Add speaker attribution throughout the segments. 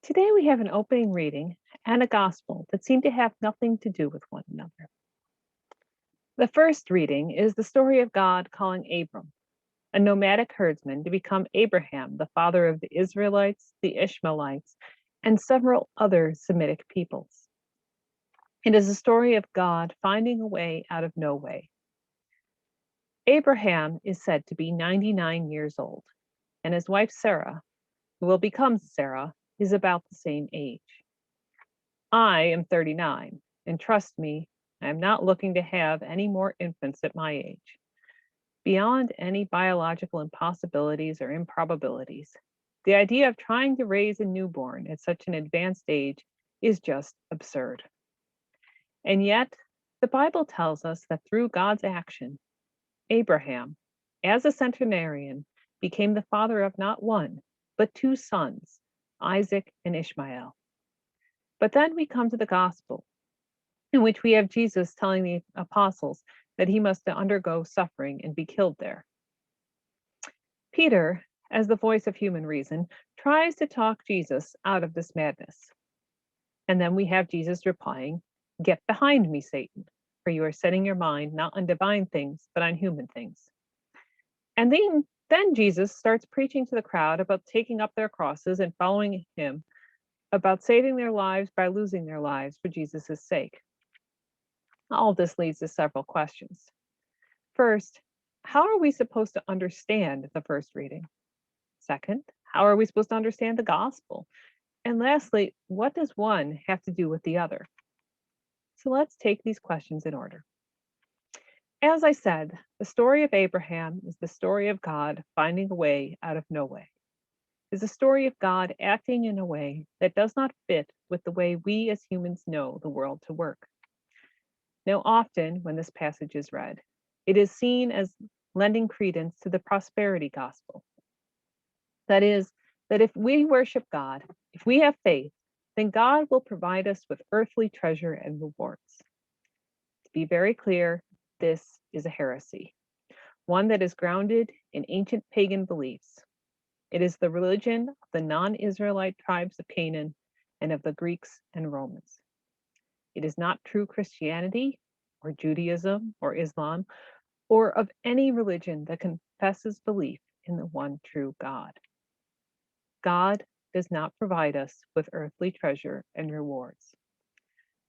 Speaker 1: Today we have an opening reading and a gospel that seem to have nothing to do with one another. The first reading is the story of God calling Abram, a nomadic herdsman, to become Abraham, the father of the Israelites, the Ishmaelites, and several other Semitic peoples. It is a story of God finding a way out of no way. Abraham is said to be 99 years old, and his wife Sarah, who will become Sarah, is about the same age. I am 39, and trust me, I am not looking to have any more infants at my age. Beyond any biological impossibilities or improbabilities, the idea of trying to raise a newborn at such an advanced age is just absurd. And yet, the Bible tells us that through God's action, Abraham, as a centenarian, became the father of not one, but two sons, Isaac and Ishmael. But then we come to the gospel, in which we have Jesus telling the apostles that he must undergo suffering and be killed there. Peter, as the voice of human reason, tries to talk Jesus out of this madness. And then we have Jesus replying, "Get behind me, Satan, for you are setting your mind not on divine things, but on human things." And then Jesus starts preaching to the crowd about taking up their crosses and following him, about saving their lives by losing their lives for Jesus' sake. All of this leads to several questions. First, how are we supposed to understand the first reading? Second, how are we supposed to understand the gospel? And lastly, what does one have to do with the other? So let's take these questions in order. As I said, the story of Abraham is the story of God finding a way out of no way. It's a story of God acting in a way that does not fit with the way we as humans know the world to work. Now, often when this passage is read, it is seen as lending credence to the prosperity gospel. That is, that if we worship God, if we have faith, then God will provide us with earthly treasure and rewards. To be very clear, this is a heresy, one that is grounded in ancient pagan beliefs. It is the religion of the non-Israelite tribes of Canaan and of the Greeks and Romans. It is not true Christianity or Judaism or Islam or of any religion that confesses belief in the one true God. God does not provide us with earthly treasure and rewards.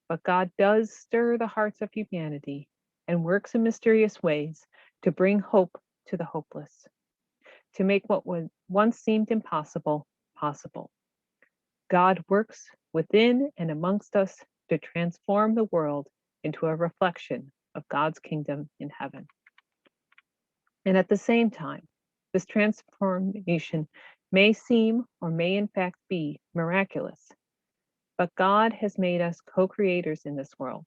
Speaker 1: But God does stir the hearts of humanity and works in mysterious ways to bring hope to the hopeless, to make what once seemed impossible possible. God works within and amongst us to transform the world into a reflection of God's kingdom in heaven. And at the same time, this transformation may seem or may in fact be miraculous, but God has made us co-creators in this world.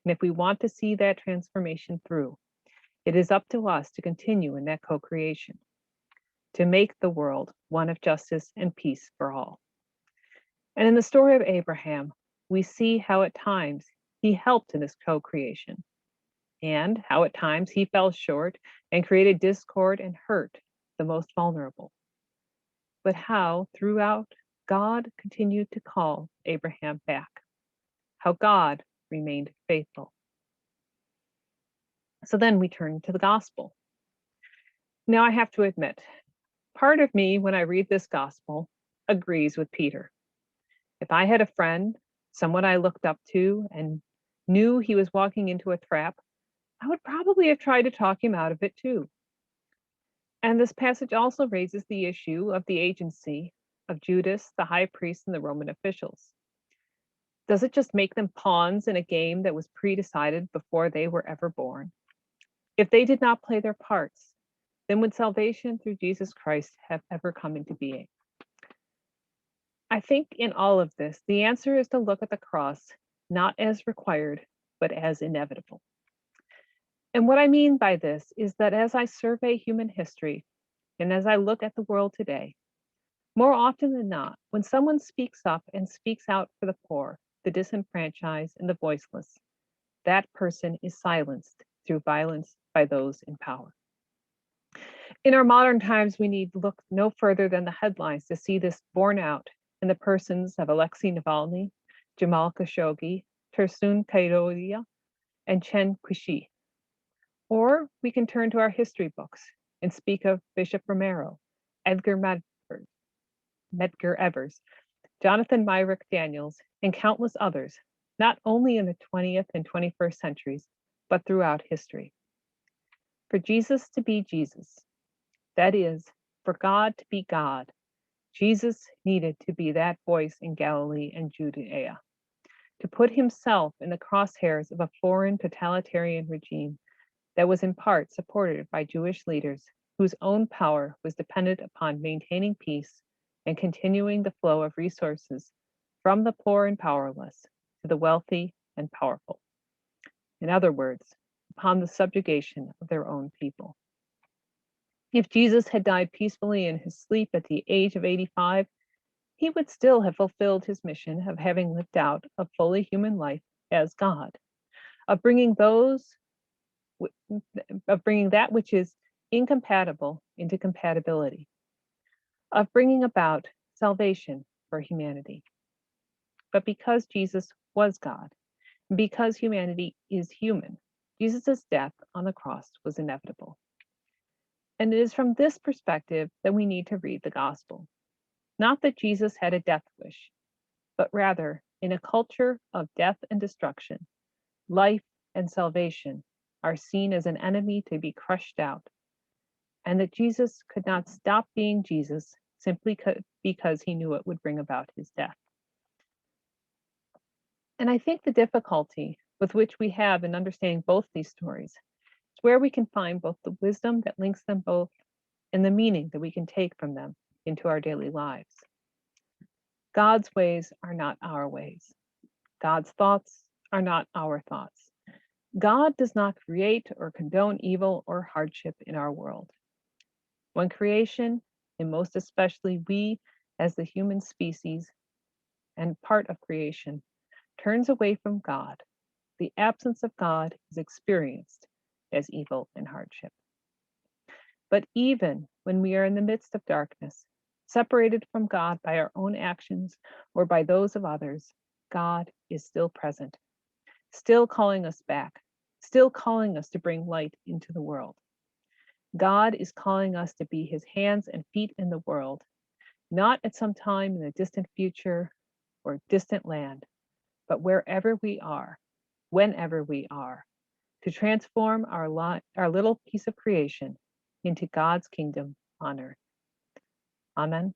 Speaker 1: And if we want to see that transformation through, it is up to us to continue in that co-creation, to make the world one of justice and peace for all. And in the story of Abraham, we see how at times he helped in this co-creation, and how at times he fell short and created discord and hurt the most vulnerable. But how throughout God continued to call Abraham back, how God remained faithful. So then we turn to the gospel. Now I have to admit, part of me when I read this gospel agrees with Peter. If I had a friend, someone I looked up to and knew he was walking into a trap, I would probably have tried to talk him out of it too. And this passage also raises the issue of the agency of Judas, the high priest, and the Roman officials. Does it just make them pawns in a game that was pre-decided before they were ever born? If they did not play their parts, then would salvation through Jesus Christ have ever come into being? I think in all of this, the answer is to look at the cross not as required, but as inevitable. And what I mean by this is that as I survey human history and as I look at the world today, more often than not, when someone speaks up and speaks out for the poor, the disenfranchised, and the voiceless, that person is silenced through violence by those in power. In our modern times, we need look no further than the headlines to see this borne out in the persons of Alexei Navalny, Jamal Khashoggi, Tursun Kairodia, and Chen Qishi. Or we can turn to our history books and speak of Bishop Romero, Medgar Evers, Jonathan Myrick Daniels, and countless others, not only in the 20th and 21st centuries, but throughout history. For Jesus to be Jesus, that is, for God to be God, Jesus needed to be that voice in Galilee and Judea, to put himself in the crosshairs of a foreign totalitarian regime that was in part supported by Jewish leaders whose own power was dependent upon maintaining peace and continuing the flow of resources from the poor and powerless to the wealthy and powerful. In other words, upon the subjugation of their own people. If Jesus had died peacefully in his sleep at the age of 85, he would still have fulfilled his mission of having lived out a fully human life as God, of bringing that which is incompatible into compatibility, of bringing about salvation for humanity. But because Jesus was God, because humanity is human, Jesus' death on the cross was inevitable. And it is from this perspective that we need to read the gospel. Not that Jesus had a death wish, but rather, in a culture of death and destruction, life and salvation are seen as an enemy to be crushed out, and that Jesus could not stop being Jesus simply because he knew it would bring about his death. And I think the difficulty with which we have in understanding both these stories is where we can find both the wisdom that links them both and the meaning that we can take from them into our daily lives. God's ways are not our ways. God's thoughts are not our thoughts. God does not create or condone evil or hardship in our world. When creation, and most especially we as the human species and part of creation, turns away from God, the absence of God is experienced as evil and hardship. But even when we are in the midst of darkness, separated from God by our own actions or by those of others, God is still present, still calling us back, still calling us to bring light into the world. God is calling us to be his hands and feet in the world, not at some time in the distant future or distant land, but wherever we are, whenever we are, to transform our little piece of creation into God's kingdom on earth. Amen.